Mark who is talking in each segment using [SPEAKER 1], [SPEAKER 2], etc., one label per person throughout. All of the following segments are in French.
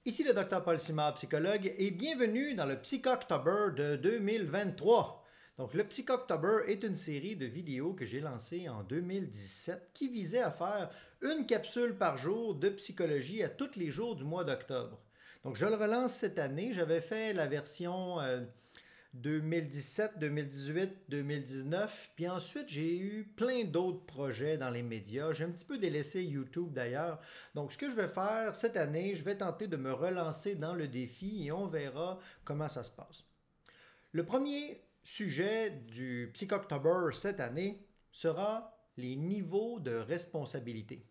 [SPEAKER 1] Ici le Dr Paul Simard, psychologue, et bienvenue dans le Psychoctober de 2023. Donc, le Psychoctober est une série de vidéos que j'ai lancées en 2017 qui visait à faire une capsule par jour de psychologie à tous les jours du mois d'octobre. Donc, je le relance cette année. J'avais fait la version 2017, 2018, 2019. Puis ensuite, j'ai eu plein d'autres projets dans les médias. J'ai un petit peu délaissé YouTube d'ailleurs. Donc, ce que je vais faire cette année, je vais tenter de me relancer dans le défi et on verra comment ça se passe. Le premier sujet du Psychoctober cette année sera les niveaux de responsabilité.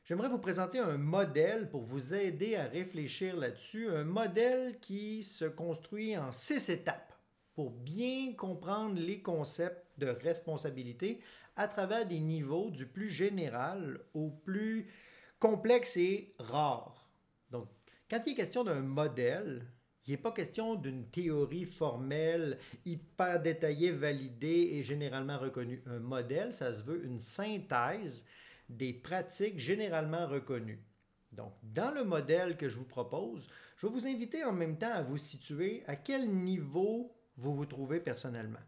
[SPEAKER 1] J'aimerais vous présenter un modèle pour vous aider à réfléchir là-dessus, un modèle qui se construit en 6 étapes pour bien comprendre les concepts de responsabilité à travers des niveaux du plus général au plus complexe et rare. Donc, quand il est question d'un modèle, il n'est pas question d'une théorie formelle, hyper détaillée, validée et généralement reconnue. Un modèle, ça se veut une synthèse des pratiques généralement reconnues. Donc, dans le modèle que je vous propose, je vais vous inviter en même temps à vous situer à quel niveau vous vous trouvez personnellement.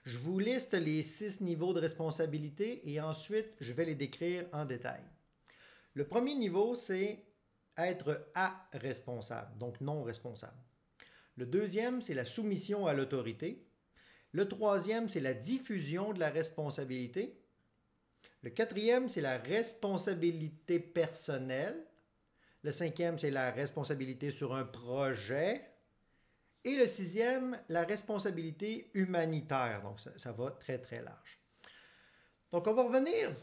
[SPEAKER 1] Je vous liste les 6 niveaux de responsabilité et ensuite, je vais les décrire en détail. Le premier niveau, c'est être responsable, donc non responsable. Le deuxième, c'est la soumission à l'autorité. Le troisième, c'est la diffusion de la responsabilité. Le quatrième, c'est la responsabilité personnelle. Le cinquième, c'est la responsabilité sur un projet. Et le sixième, la responsabilité humanitaire. Donc, ça va très, très large. Donc, on va revenir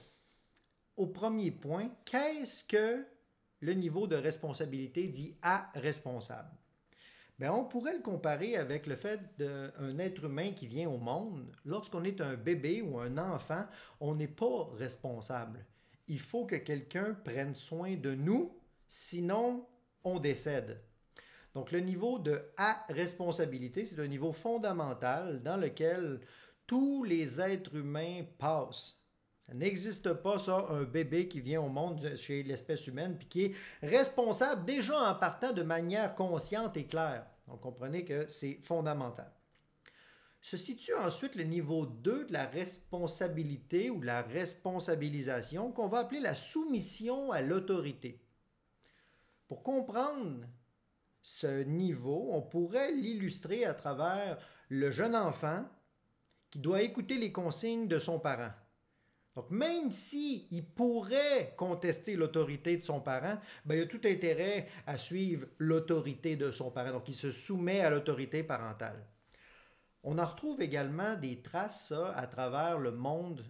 [SPEAKER 1] au premier point. Qu'est-ce que le niveau de responsabilité dit à responsable? Bien, on pourrait le comparer avec le fait d'un être humain qui vient au monde. Lorsqu'on est un bébé ou un enfant, on n'est pas responsable. Il faut que quelqu'un prenne soin de nous, sinon on décède. Donc le niveau de responsabilité, c'est un niveau fondamental dans lequel tous les êtres humains passent. Ça n'existe pas, ça, un bébé qui vient au monde chez l'espèce humaine puis qui est responsable déjà en partant de manière consciente et claire. Donc, comprenez que c'est fondamental. Se situe ensuite le niveau 2 de la responsabilité ou de la responsabilisation qu'on va appeler la soumission à l'autorité. Pour comprendre ce niveau, on pourrait l'illustrer à travers le jeune enfant qui doit écouter les consignes de son parent. Donc, même s'il pourrait contester l'autorité de son parent, ben, il a tout intérêt à suivre l'autorité de son parent. Donc, il se soumet à l'autorité parentale. On en retrouve également des traces, ça, à travers le monde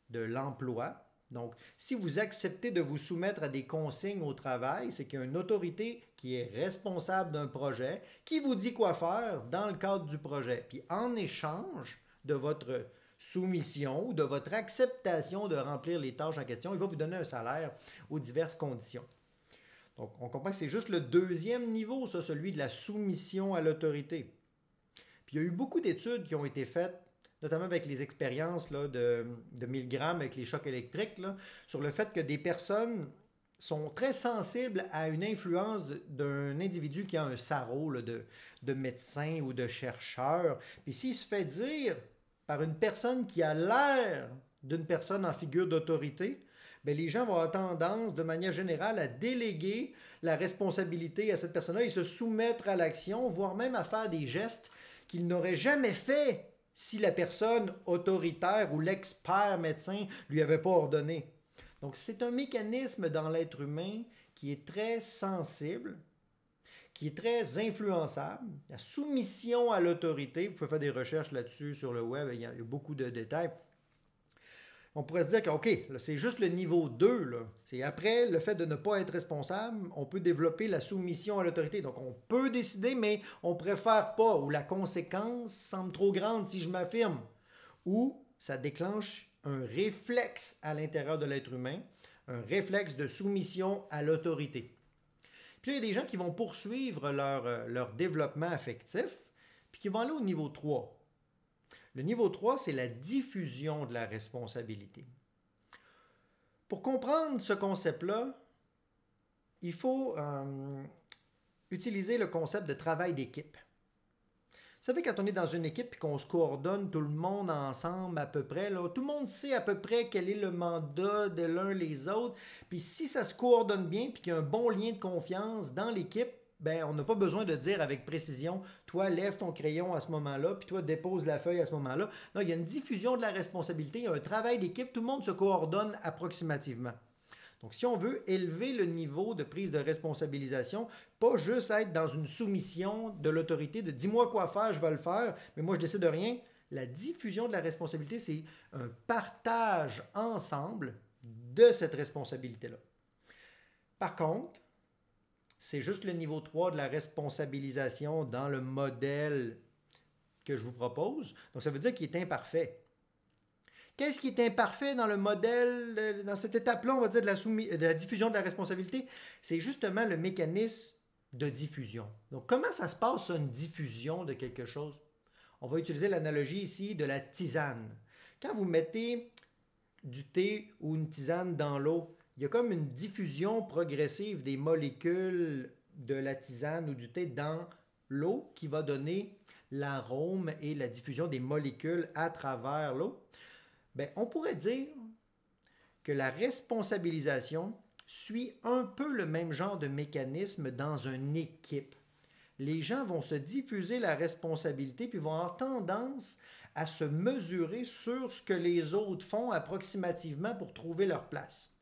[SPEAKER 1] de l'emploi. Donc, si vous acceptez de vous soumettre à des consignes au travail, c'est qu'il y a une autorité qui est responsable d'un projet, qui vous dit quoi faire dans le cadre du projet. Puis, en échange de votre soumission ou de votre acceptation de remplir les tâches en question, il va vous donner un salaire aux diverses conditions. Donc, on comprend que c'est juste le deuxième niveau, ça, celui de la soumission à l'autorité. Puis, il y a eu beaucoup d'études qui ont été faites, notamment avec les expériences là, de Milgram avec les chocs électriques, là, sur le fait que des personnes sont très sensibles à une influence d'un individu qui a un sarreau là, de médecin ou de chercheur. Puis s'il se fait dire par une personne qui a l'air d'une personne en figure d'autorité, bien, les gens vont avoir tendance, de manière générale, à déléguer la responsabilité à cette personne-là et se soumettre à l'action, voire même à faire des gestes qu'ils n'auraient jamais fait si la personne autoritaire ou l'expert médecin lui avait pas ordonné. Donc, c'est un mécanisme dans l'être humain qui est très sensible, qui est très influençable. La soumission à l'autorité, vous pouvez faire des recherches là-dessus sur le web, il y a beaucoup de détails. On pourrait se dire que, OK, c'est juste le niveau 2. Là. C'est après le fait de ne pas être responsable, on peut développer la soumission à l'autorité. Donc, on peut décider, mais on préfère pas, ou la conséquence semble trop grande si je m'affirme. Ou ça déclenche un réflexe à l'intérieur de l'être humain, un réflexe de soumission à l'autorité. Puis là, il y a des gens qui vont poursuivre leur développement affectif, puis qui vont aller au niveau 3. Le niveau 3, c'est la diffusion de la responsabilité. Pour comprendre ce concept-là, il faut utiliser le concept de travail d'équipe. Vous savez, quand on est dans une équipe et qu'on se coordonne tout le monde ensemble à peu près, là, tout le monde sait à peu près quel est le mandat de l'un les autres. Puis si ça se coordonne bien puis qu'il y a un bon lien de confiance dans l'équipe, ben, on n'a pas besoin de dire avec précision, toi lève ton crayon à ce moment-là, puis toi dépose la feuille à ce moment-là. Non, il y a une diffusion de la responsabilité, il y a un travail d'équipe, tout le monde se coordonne approximativement. Donc, si on veut élever le niveau de prise de responsabilisation, pas juste être dans une soumission de l'autorité de dis-moi quoi faire, je vais le faire, mais moi je décide de rien. La diffusion de la responsabilité, c'est un partage ensemble de cette responsabilité-là. Par contre, c'est juste le niveau 3 de la responsabilisation dans le modèle que je vous propose. Donc, ça veut dire qu'il est imparfait. Qu'est-ce qui est imparfait dans le modèle, dans cette étape-là, on va dire, de la diffusion de la responsabilité? C'est justement le mécanisme de diffusion. Donc, comment ça se passe, une diffusion de quelque chose? On va utiliser l'analogie ici de la tisane. Quand vous mettez du thé ou une tisane dans l'eau, il y a comme une diffusion progressive des molécules de la tisane ou du thé dans l'eau qui va donner l'arôme et la diffusion des molécules à travers l'eau. Bien, on pourrait dire que la responsabilisation suit un peu le même genre de mécanisme dans une équipe. Les gens vont se diffuser la responsabilité puis vont avoir tendance à se mesurer sur ce que les autres font approximativement pour trouver leur place.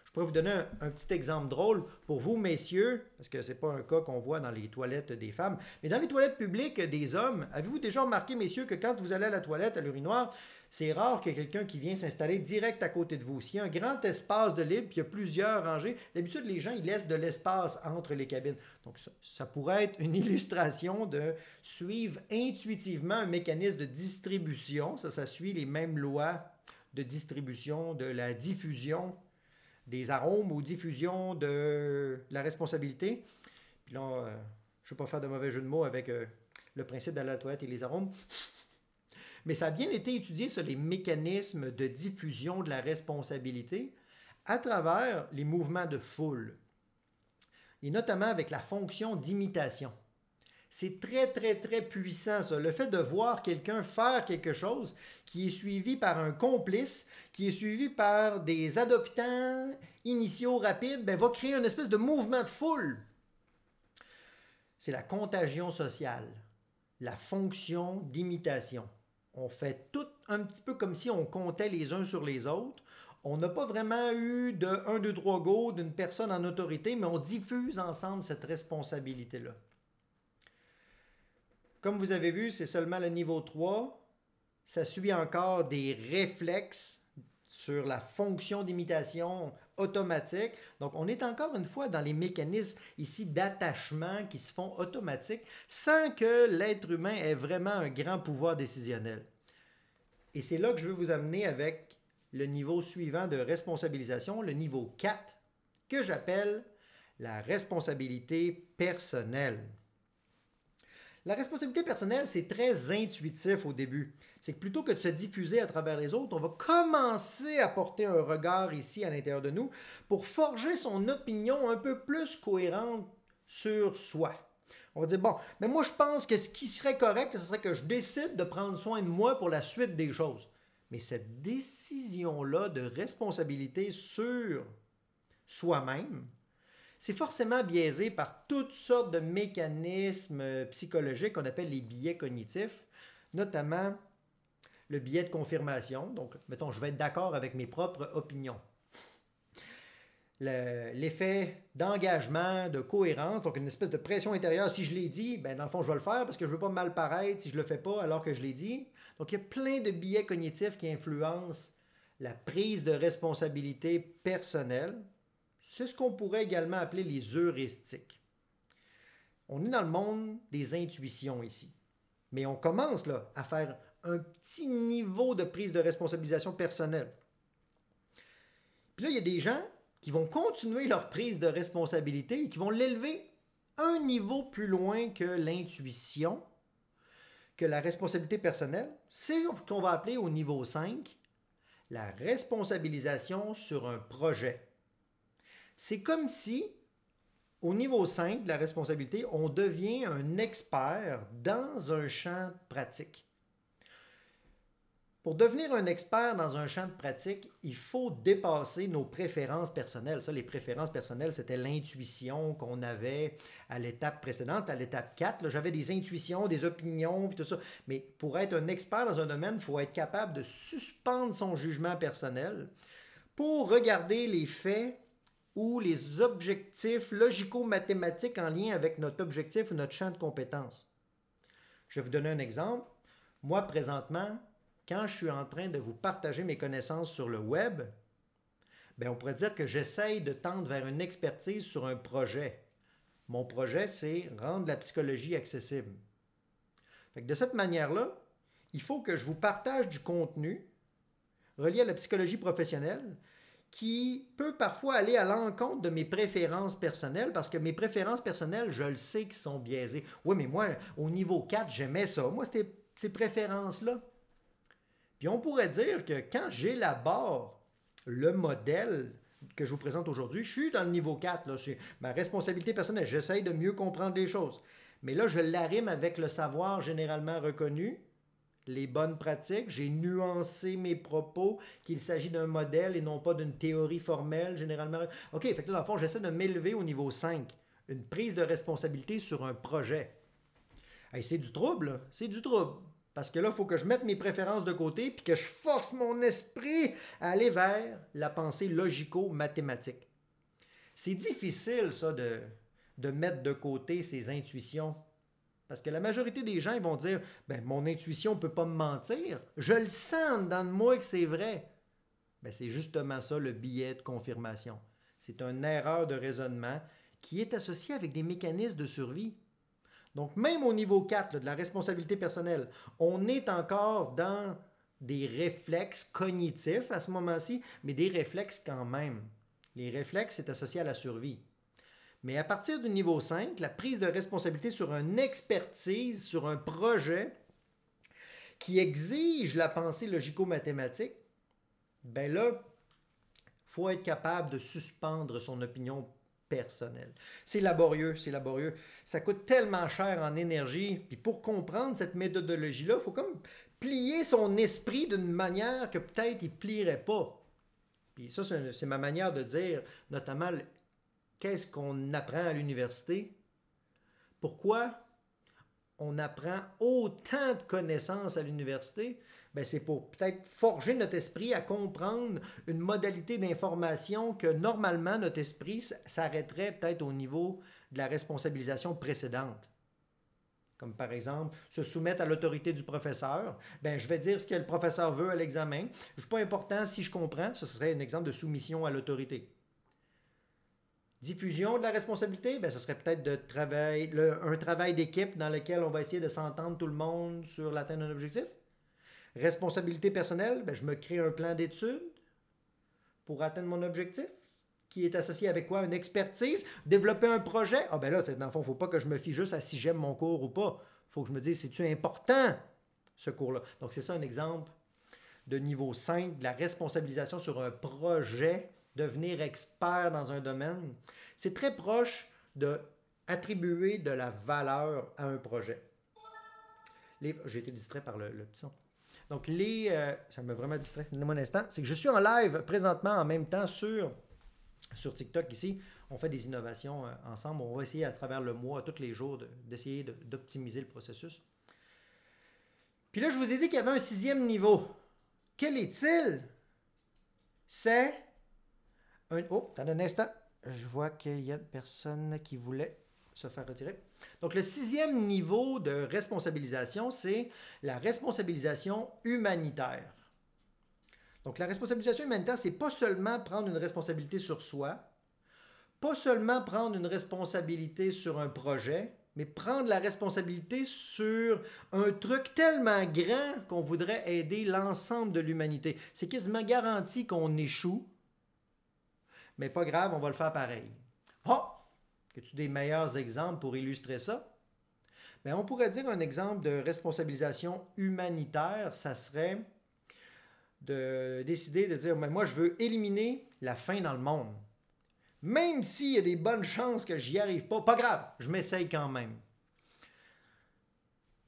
[SPEAKER 1] Je pourrais vous donner un petit exemple drôle pour vous, messieurs, parce que ce n'est pas un cas qu'on voit dans les toilettes des femmes, mais dans les toilettes publiques des hommes, avez-vous déjà remarqué, messieurs, que quand vous allez à la toilette, à l'urinoir, c'est rare qu'il y ait quelqu'un qui vient s'installer direct à côté de vous. S'il y a un grand espace de libre, puis il y a plusieurs rangées, d'habitude, les gens ils laissent de l'espace entre les cabines. Donc, ça pourrait être une illustration de suivre intuitivement un mécanisme de distribution. Ça suit les mêmes lois de distribution, de la diffusion des arômes ou diffusion de la responsabilité. Puis là, je ne veux pas faire de mauvais jeu de mots avec le principe de la toilette et les arômes. Mais ça a bien été étudié sur les mécanismes de diffusion de la responsabilité à travers les mouvements de foule, et notamment avec la fonction d'imitation. C'est très, très, très puissant, ça. Le fait de voir quelqu'un faire quelque chose qui est suivi par un complice, qui est suivi par des adoptants initiaux rapides, ben, va créer une espèce de mouvement de foule. C'est la contagion sociale, la fonction d'imitation. On fait tout un petit peu comme si on comptait les uns sur les autres. On n'a pas vraiment eu de 1, 2, 3 go d'une personne en autorité, mais on diffuse ensemble cette responsabilité-là. Comme vous avez vu, c'est seulement le niveau 3. Ça suit encore des réflexes sur la fonction d'imitation automatique. Donc, on est encore une fois dans les mécanismes ici d'attachement qui se font automatiques sans que l'être humain ait vraiment un grand pouvoir décisionnel. Et c'est là que je veux vous amener avec le niveau suivant de responsabilisation, le niveau 4, que j'appelle la responsabilité personnelle. La responsabilité personnelle, c'est très intuitif au début. C'est que plutôt que de se diffuser à travers les autres, on va commencer à porter un regard ici à l'intérieur de nous pour forger son opinion un peu plus cohérente sur soi. On va dire, bon, mais moi je pense que ce qui serait correct, ce serait que je décide de prendre soin de moi pour la suite des choses. Mais cette décision-là de responsabilité sur soi-même, c'est forcément biaisé par toutes sortes de mécanismes psychologiques qu'on appelle les biais cognitifs, notamment le biais de confirmation. Donc, mettons, je vais être d'accord avec mes propres opinions. L'effet d'engagement, de cohérence, donc une espèce de pression intérieure. Si je l'ai dit, ben dans le fond, je vais le faire parce que je ne veux pas mal paraître si je ne le fais pas alors que je l'ai dit. Donc, il y a plein de biais cognitifs qui influencent la prise de responsabilité personnelle. C'est ce qu'on pourrait également appeler les heuristiques. On est dans le monde des intuitions ici. Mais on commence là, à faire un petit niveau de prise de responsabilisation personnelle. Puis là, il y a des gens qui vont continuer leur prise de responsabilité et qui vont l'élever un niveau plus loin que l'intuition, que la responsabilité personnelle. C'est ce qu'on va appeler au niveau 5, la responsabilisation sur un projet. C'est comme si Au niveau 5 de la responsabilité, on devient un expert dans un champ de pratique. Pour devenir un expert dans un champ de pratique, il faut dépasser nos préférences personnelles. Ça, les préférences personnelles, c'était l'intuition qu'on avait à l'étape précédente, à l'étape 4. J'avais des intuitions, des opinions, puis tout ça. Mais pour être un expert dans un domaine, il faut être capable de suspendre son jugement personnel pour regarder les faits ou les objectifs logico-mathématiques en lien avec notre objectif ou notre champ de compétences. Je vais vous donner un exemple. Moi, présentement, quand je suis en train de vous partager mes connaissances sur le web, bien, on pourrait dire que j'essaye de tendre vers une expertise sur un projet. Mon projet, c'est rendre la psychologie accessible. Fait que de cette manière-là, il faut que je vous partage du contenu relié à la psychologie professionnelle qui peut parfois aller à l'encontre de mes préférences personnelles parce que mes préférences personnelles, je le sais qu'ils sont biaisées. Oui, mais moi, au niveau 4, j'aimais ça. Moi, c'était ces préférences-là. Puis on pourrait dire que quand j'élabore le modèle que je vous présente aujourd'hui, je suis dans le niveau 4, là, c'est ma responsabilité personnelle, j'essaye de mieux comprendre les choses. Mais là, je l'arrime avec le savoir généralement reconnu, les bonnes pratiques, j'ai nuancé mes propos, qu'il s'agit d'un modèle et non pas d'une théorie formelle généralement. OK, fait que là, dans le fond, j'essaie de m'élever au niveau 5, une prise de responsabilité sur un projet. Hey, c'est du trouble, là. C'est du trouble. Parce que là, il faut que je mette mes préférences de côté puis que je force mon esprit à aller vers la pensée logico-mathématique. C'est difficile, ça, de mettre de côté ses intuitions. Parce que la majorité des gens ils vont dire ben, mon intuition ne peut pas me mentir. Je le sens dans moi que c'est vrai. Ben, c'est justement ça le biais de confirmation. C'est une erreur de raisonnement qui est associée avec des mécanismes de survie. Donc, même au niveau 4 là, de la responsabilité personnelle, on est encore dans des réflexes cognitifs à ce moment-ci, mais des réflexes quand même. Les réflexes, c'est associé à la survie. Mais à partir du niveau 5, la prise de responsabilité sur une expertise, sur un projet qui exige la pensée logico-mathématique, ben là, il faut être capable de suspendre son opinion personnelle. C'est laborieux, c'est laborieux. Ça coûte tellement cher en énergie. Puis pour comprendre cette méthodologie-là, il faut comme plier son esprit d'une manière que peut-être il ne plierait pas. Puis ça, c'est ma manière de dire, notamment, qu'est-ce qu'on apprend à l'université? Pourquoi on apprend autant de connaissances à l'université? Ben, c'est pour peut-être forger notre esprit à comprendre une modalité d'information que normalement notre esprit s'arrêterait peut-être au niveau de la responsabilisation précédente. Comme par exemple, se soumettre à l'autorité du professeur. Ben, je vais dire ce que le professeur veut à l'examen. Ce n'est pas important si je comprends. Ce serait un exemple de soumission à l'autorité. Diffusion de la responsabilité, ben, ce serait peut-être un travail d'équipe dans lequel on va essayer de s'entendre tout le monde sur l'atteinte d'un objectif. Responsabilité personnelle, ben, je me crée un plan d'études pour atteindre mon objectif, qui est associé avec quoi? Une expertise, développer un projet. Ah ben là, dans le fond, il ne faut pas que je me fie juste à si j'aime mon cours ou pas. Il faut que je me dise, c'est-tu important, ce cours-là? Donc c'est ça un exemple de niveau 5, de la responsabilisation sur un projet, devenir expert dans un domaine. C'est très proche de attribuer de la valeur à un projet. J'ai été distrait par le petit son. Donc, ça m'a vraiment distrait. Donnez-moi un instant. C'est que je suis en live présentement en même temps sur TikTok ici. On fait des innovations ensemble. On va essayer à travers le mois, tous les jours, d'essayer d'optimiser le processus. Puis là, je vous ai dit qu'il y avait un 6e niveau. Quel est-il? C'est un... Oh, attendez un instant. Je vois qu'il y a une personne qui voulait se faire retirer. Donc, le 6e niveau de responsabilisation, c'est la responsabilisation humanitaire. Donc, la responsabilisation humanitaire, c'est pas seulement prendre une responsabilité sur soi, pas seulement prendre une responsabilité sur un projet, mais prendre la responsabilité sur un truc tellement grand qu'on voudrait aider l'ensemble de l'humanité. C'est quasiment garanti qu'on échoue, mais pas grave, on va le faire pareil. Oh! As-tu des meilleurs exemples pour illustrer ça? Bien, on pourrait dire un exemple de responsabilisation humanitaire, ça serait de décider de dire, moi je veux éliminer la faim dans le monde. Même s'il y a des bonnes chances que j'y arrive pas, pas grave, je m'essaye quand même.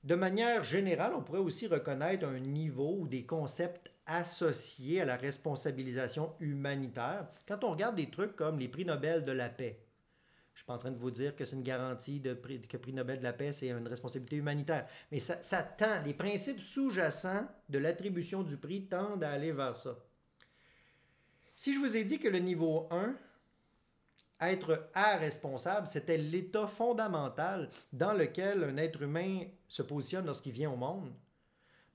[SPEAKER 1] De manière générale, on pourrait aussi reconnaître un niveau ou des concepts associés à la responsabilisation humanitaire. Quand on regarde des trucs comme les prix Nobel de la paix, je ne suis pas en train de vous dire que c'est une garantie que prix Nobel de la paix, c'est une responsabilité humanitaire. Mais ça tend, les principes sous-jacents de l'attribution du prix tendent à aller vers ça. Si je vous ai dit que le niveau 1, être responsable, c'était l'état fondamental dans lequel un être humain se positionne lorsqu'il vient au monde,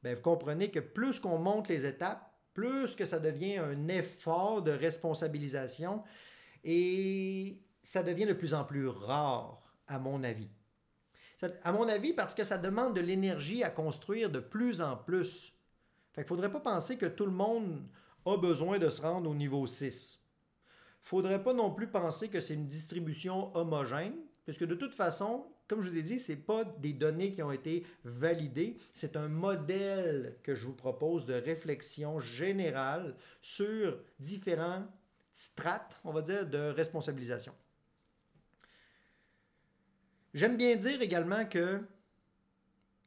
[SPEAKER 1] bien, vous comprenez que plus qu'on monte les étapes, plus que ça devient un effort de responsabilisation et ça devient de plus en plus rare, à mon avis. À mon avis, parce que ça demande de l'énergie à construire de plus en plus. Fait qu'il ne faudrait pas penser que tout le monde a besoin de se rendre au niveau 6. Il ne faudrait pas non plus penser que c'est une distribution homogène, puisque de toute façon, comme je vous ai dit, ce n'est pas des données qui ont été validées, c'est un modèle que je vous propose de réflexion générale sur différents strates, on va dire, de responsabilisation. J'aime bien dire également que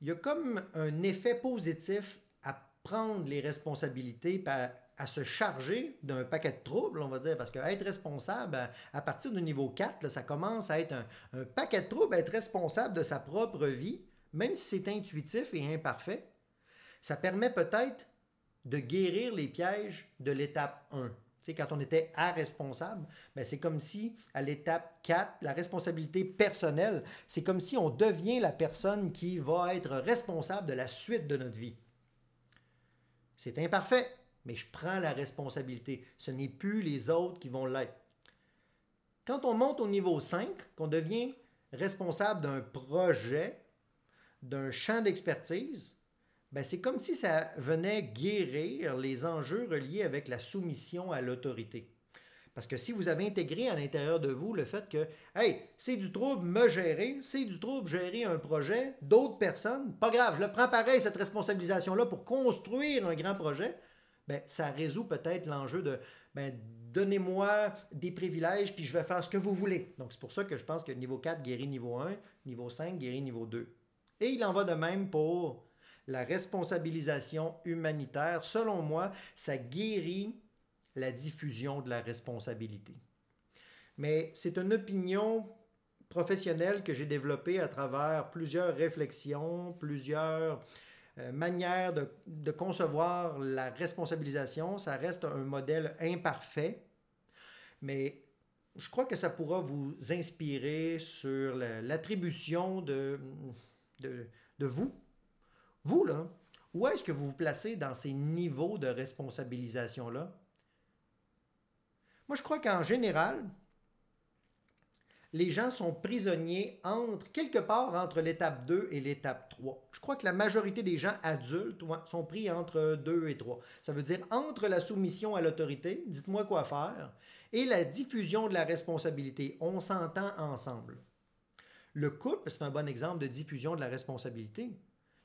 [SPEAKER 1] il y a comme un effet positif à prendre les responsabilités, à se charger d'un paquet de troubles, on va dire, parce qu'être responsable, à partir du niveau 4, là, ça commence à être un paquet de troubles, être responsable de sa propre vie, même si c'est intuitif et imparfait. Ça permet peut-être de guérir les pièges de l'étape 1. Tu sais, quand on était responsable, ben c'est comme si à l'étape 4, la responsabilité personnelle, c'est comme si on devient la personne qui va être responsable de la suite de notre vie. C'est imparfait, mais je prends la responsabilité. Ce n'est plus les autres qui vont l'être. Quand on monte au niveau 5, qu'on devient responsable d'un projet, d'un champ d'expertise, ben c'est comme si ça venait guérir les enjeux reliés avec la soumission à l'autorité. Parce que si vous avez intégré à l'intérieur de vous le fait que, hey, c'est du trouble me gérer, c'est du trouble gérer un projet d'autres personnes, pas grave, je le prends pareil, cette responsabilisation-là, pour construire un grand projet, ben, ça résout peut-être l'enjeu de, ben, donnez-moi des privilèges, puis je vais faire ce que vous voulez. Donc, c'est pour ça que je pense que niveau 4 guérit niveau 1, niveau 5 guérit niveau 2. Et il en va de même pour la responsabilisation humanitaire. Selon moi, ça guérit la diffusion de la responsabilité. Mais c'est une opinion professionnelle que j'ai développée à travers plusieurs réflexions, plusieurs manières de concevoir la responsabilisation. Ça reste un modèle imparfait, mais je crois que ça pourra vous inspirer sur l'attribution de vous. Vous, là, où est-ce que vous vous placez dans ces niveaux de responsabilisation-là? Moi, je crois qu'en général, les gens sont prisonniers quelque part entre l'étape 2 et l'étape 3. Je crois que la majorité des gens adultes sont pris entre 2 et 3. Ça veut dire entre la soumission à l'autorité, dites-moi quoi faire, et la diffusion de la responsabilité. On s'entend ensemble. Le couple, c'est un bon exemple de diffusion de la responsabilité.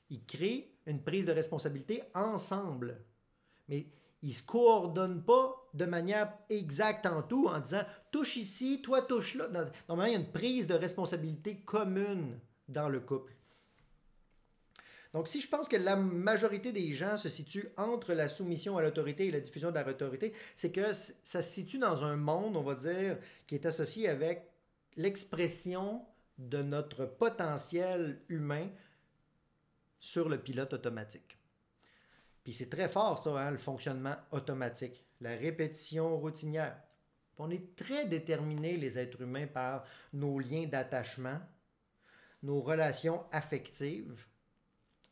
[SPEAKER 1] Ils créent une prise de responsabilité ensemble. Mais ils ne se coordonnent pas de manière exacte en tout, en disant touche ici, toi touche là. Normalement, il y a une prise de responsabilité commune dans le couple. Donc, si je pense que la majorité des gens se situent entre la soumission à l'autorité et la diffusion de la autorité, c'est que ça se situe dans un monde, on va dire, qui est associé avec l'expression de notre potentiel humain sur le pilote automatique. Puis c'est très fort, ça, hein, le fonctionnement automatique, la répétition routinière. On est très déterminés, les êtres humains, par nos liens d'attachement, nos relations affectives.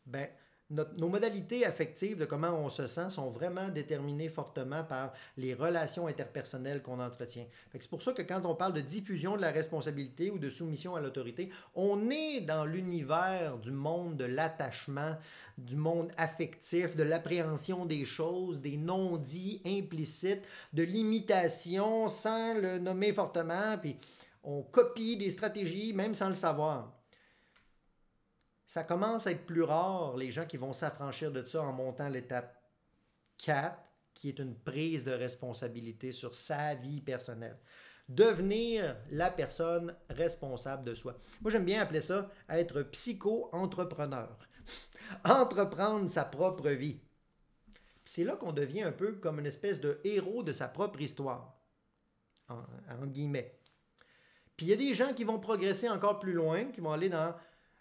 [SPEAKER 1] Ben, nos modalités affectives de comment on se sent sont vraiment déterminées fortement par les relations interpersonnelles qu'on entretient. C'est pour ça que quand on parle de diffusion de la responsabilité ou de soumission à l'autorité, on est dans l'univers du monde de l'attachement, du monde affectif, de l'appréhension des choses, des non-dits implicites, de l'imitation sans le nommer fortement, puis on copie des stratégies même sans le savoir. Ça commence à être plus rare, les gens qui vont s'affranchir de ça en montant l'étape 4, qui est une prise de responsabilité sur sa vie personnelle. Devenir la personne responsable de soi. Moi, j'aime bien appeler ça être psycho-entrepreneur. Entreprendre sa propre vie. C'est là qu'on devient un peu comme une espèce de héros de sa propre histoire, en guillemets. Puis il y a des gens qui vont progresser encore plus loin, qui vont aller dans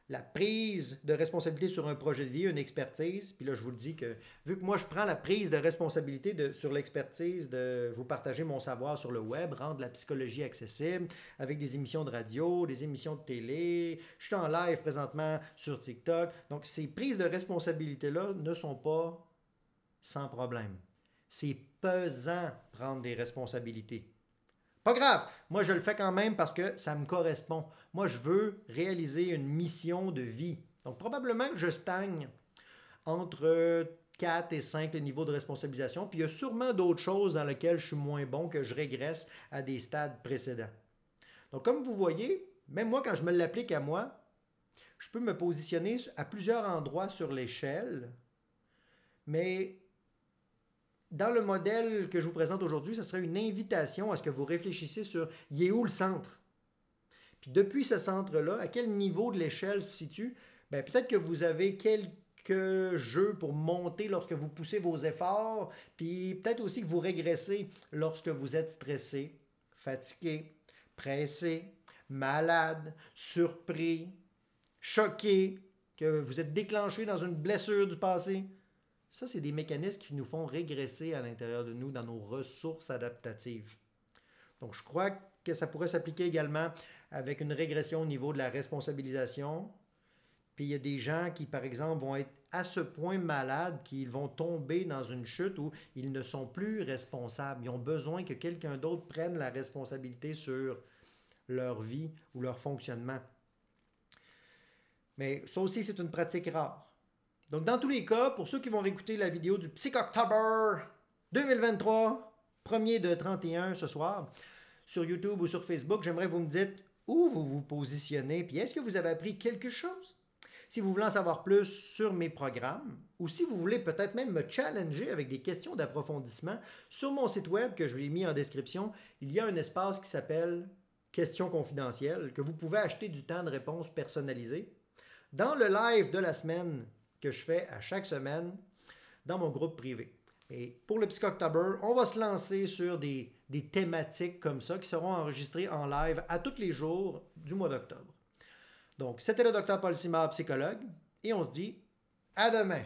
[SPEAKER 1] la prise de responsabilité sur un projet de vie, une expertise. Puis là, je vous le dis que, vu que moi, je prends la prise de responsabilité sur l'expertise de vous partager mon savoir sur le web, rendre la psychologie accessible avec des émissions de radio, des émissions de télé. Je suis en live présentement sur TikTok. Donc, ces prises de responsabilité-là ne sont pas sans problème. C'est pesant prendre des responsabilités. Pas grave, moi je le fais quand même parce que ça me correspond. Moi je veux réaliser une mission de vie. Donc probablement que je stagne entre 4 et 5 le niveau de responsabilisation. Puis il y a sûrement d'autres choses dans lesquelles je suis moins bon, que je régresse à des stades précédents. Donc comme vous voyez, même moi quand je me l'applique à moi, je peux me positionner à plusieurs endroits sur l'échelle, mais dans le modèle que je vous présente aujourd'hui, ce serait une invitation à ce que vous réfléchissiez sur il est où le centre? Puis depuis ce centre-là, à quel niveau de l'échelle se situe? Bien, peut-être que vous avez quelques jeux pour monter lorsque vous poussez vos efforts, puis peut-être aussi que vous régressez lorsque vous êtes stressé, fatigué, pressé, malade, surpris, choqué, que vous êtes déclenché dans une blessure du passé. Ça, c'est des mécanismes qui nous font régresser à l'intérieur de nous dans nos ressources adaptatives. Donc, je crois que ça pourrait s'appliquer également avec une régression au niveau de la responsabilisation. Puis, il y a des gens qui, par exemple, vont être à ce point malades qu'ils vont tomber dans une chute où ils ne sont plus responsables. Ils ont besoin que quelqu'un d'autre prenne la responsabilité sur leur vie ou leur fonctionnement. Mais ça aussi, c'est une pratique rare. Donc, dans tous les cas, pour ceux qui vont réécouter la vidéo du Psychoctober 2023, premier de 31 ce soir, sur YouTube ou sur Facebook, j'aimerais que vous me dites où vous vous positionnez, puis est-ce que vous avez appris quelque chose? Si vous voulez en savoir plus sur mes programmes, ou si vous voulez peut-être même me challenger avec des questions d'approfondissement, sur mon site web que je vous ai mis en description, il y a un espace qui s'appelle « Questions confidentielles » que vous pouvez acheter du temps de réponse personnalisé. Dans le live de la semaine que je fais à chaque semaine dans mon groupe privé. Et pour le Psychoctober, on va se lancer sur des thématiques comme ça qui seront enregistrées en live à tous les jours du mois d'octobre. Donc, c'était le Dr Paul Simard, psychologue, et on se dit à demain.